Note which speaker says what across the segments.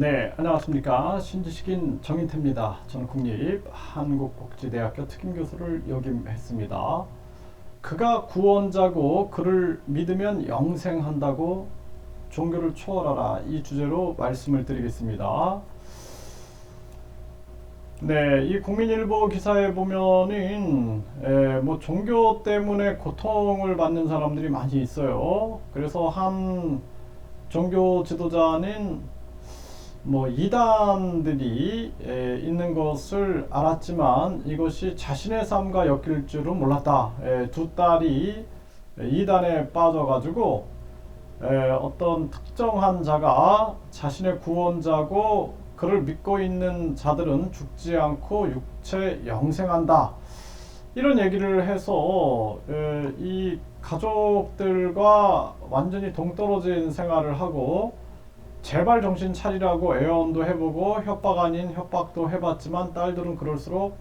Speaker 1: 네, 안녕하십니까. 신지식인 정인태입니다. 저는 국립한국복지대학교 특임교수를 역임했습니다. 그가 구원자고 그를 믿으면 영생한다고 종교를 초월하라, 이 주제로 말씀을 드리겠습니다. 네, 이 국민일보 기사에 보면은 종교 때문에 고통을 받는 사람들이 많이 있어요. 그래서 한 종교 지도자는 이단들이 있는 것을 알았지만 이것이 자신의 삶과 엮일 줄은 몰랐다. 두 딸이 이단에 빠져가지고 어떤 특정한 자가 자신의 구원자고 그를 믿고 있는 자들은 죽지 않고 육체 영생한다, 이런 얘기를 해서 이 가족들과 완전히 동떨어진 생활을 하고 제발 정신 차리라고 애원도 해보고 협박 아닌 협박도 해봤지만 딸들은 그럴수록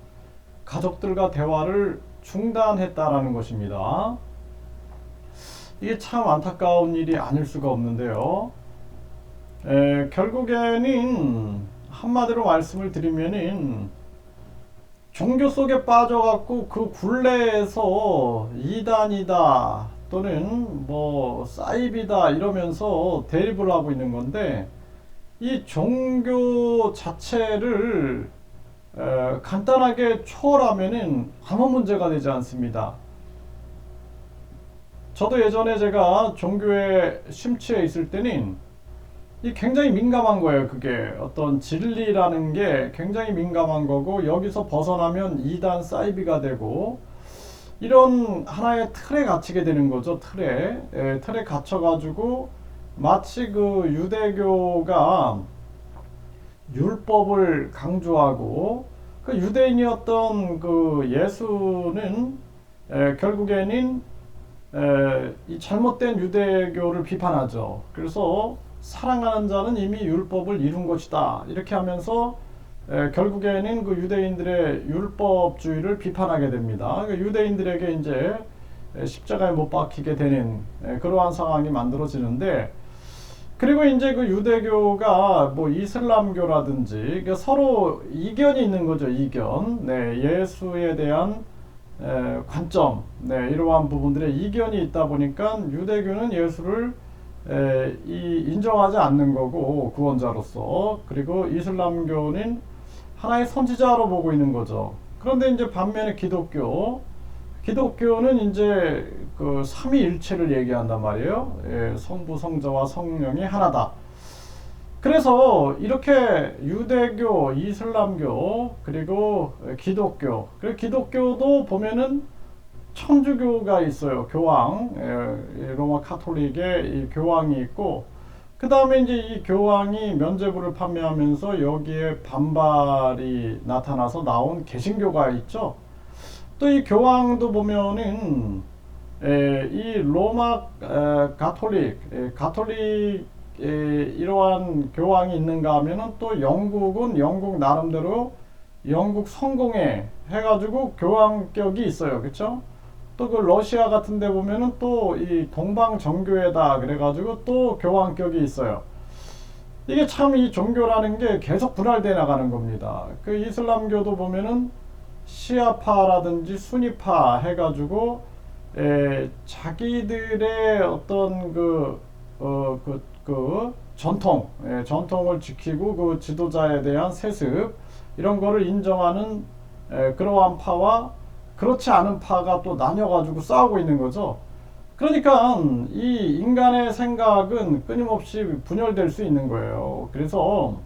Speaker 1: 가족들과 대화를 중단했다라는 것입니다. 이게 참 안타까운 일이 아닐 수가 없는데요. 결국에는 한마디로 말씀을 드리면은 종교 속에 빠져갖고 그 굴레에서 이단이다 또는 사이비다 이러면서 대립을 하고 있는 건데, 이 종교 자체를 간단하게 초월하면은 아무 문제가 되지 않습니다. 저도 예전에 제가 종교에 심취해 있을 때는 이 굉장히 민감한 거예요. 그게 어떤 진리라는 게 굉장히 민감한 거고, 여기서 벗어나면 이단 사이비가 되고 이런 하나의 틀에 갇히게 되는 거죠. 틀에 갇혀가지고 마치 그 유대교가 율법을 강조하고 그 유대인이었던 그 예수는 결국에는 이 잘못된 유대교를 비판하죠. 그래서 사랑하는 자는 이미 율법을 이룬 것이다, 이렇게 하면서 결국에는 그 유대인들의 율법주의를 비판하게 됩니다. 그러니까 유대인들에게 이제 십자가에 못 박히게 되는 그러한 상황이 만들어지는데, 그리고 이제 그 유대교가 이슬람교라든지 그러니까 서로 이견이 있는 거죠. 이견. 네, 예수에 대한 관점, 네, 이러한 부분들의 이견이 있다 보니까 유대교는 예수를 인정하지 않는 거고 구원자로서, 그리고 이슬람교는 하나의 선지자로 보고 있는 거죠. 그런데 이제 반면에 기독교는 이제 그 삼위일체를 얘기한단 말이에요. 성부, 성자와 성령이 하나다. 그래서 이렇게 유대교, 이슬람교, 그리고 그리고 기독교도 보면은 천주교가 있어요. 교황, 로마 카톨릭의 이 교황이 있고, 그 다음에 이제 이 교황이 면죄부를 판매하면서 여기에 반발이 나타나서 나온 개신교가 있죠. 또 이 교황도 보면은 이 로마 가톨릭 이러한 교황이 있는가 하면은 또 영국은 영국 나름대로 영국 성공회 해가지고 교황격이 있어요. 그렇죠? 또 그 러시아 같은 데 보면은 또 이 동방정교회다 그래가지고 또 교황격이 있어요. 이게 참 이 종교라는 게 계속 분할돼 나가는 겁니다. 그 이슬람교도 보면은 시아파라든지 수니파 해가지고 자기들의 어떤 전통을 지키고 그 지도자에 대한 세습 이런 거를 인정하는 그러한 파와 그렇지 않은 파가 또 나뉘어가지고 싸우고 있는 거죠. 그러니까 이 인간의 생각은 끊임없이 분열될 수 있는 거예요. 그래서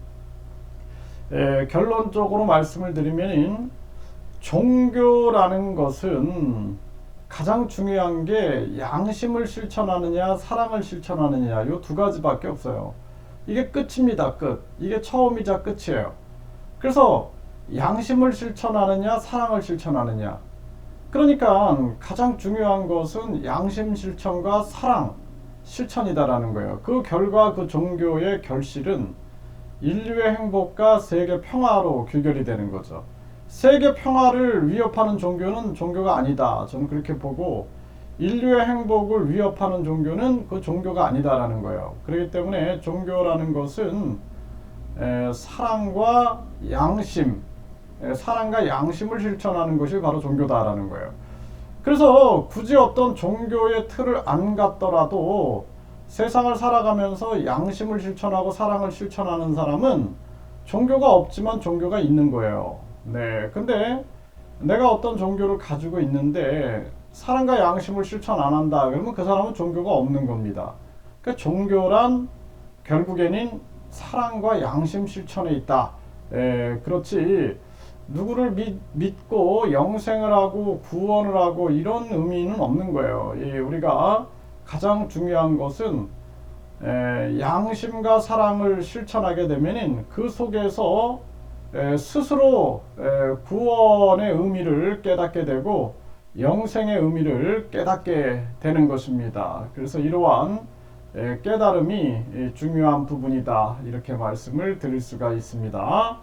Speaker 1: 결론적으로 말씀을 드리면 종교라는 것은 가장 중요한 게 양심을 실천하느냐 사랑을 실천하느냐, 이 두 가지밖에 없어요. 이게 끝입니다. 끝. 이게 처음이자 끝이에요. 그래서 양심을 실천하느냐 사랑을 실천하느냐, 그러니까 가장 중요한 것은 양심 실천과 사랑 실천이다라는 거예요. 그 결과 그 종교의 결실은 인류의 행복과 세계 평화로 귀결이 되는 거죠. 세계 평화를 위협하는 종교는 종교가 아니다, 저는 그렇게 보고, 인류의 행복을 위협하는 종교는 그 종교가 아니다라는 거예요. 그렇기 때문에 종교라는 것은 사랑과 양심, 사랑과 양심을 실천하는 것이 바로 종교다라는 거예요. 그래서 굳이 어떤 종교의 틀을 안 갖더라도 세상을 살아가면서 양심을 실천하고 사랑을 실천하는 사람은 종교가 없지만 종교가 있는 거예요. 네. 근데 내가 어떤 종교를 가지고 있는데 사랑과 양심을 실천 안 한다. 그러면 그 사람은 종교가 없는 겁니다. 그러니까 종교란 결국에는 사랑과 양심 실천에 있다. 그렇지. 누구를 믿고 영생을 하고 구원을 하고 이런 의미는 없는 거예요. 우리가 가장 중요한 것은 양심과 사랑을 실천하게 되면은 그 속에서 스스로 구원의 의미를 깨닫게 되고 영생의 의미를 깨닫게 되는 것입니다. 그래서 이러한 깨달음이 중요한 부분이다. 이렇게 말씀을 드릴 수가 있습니다.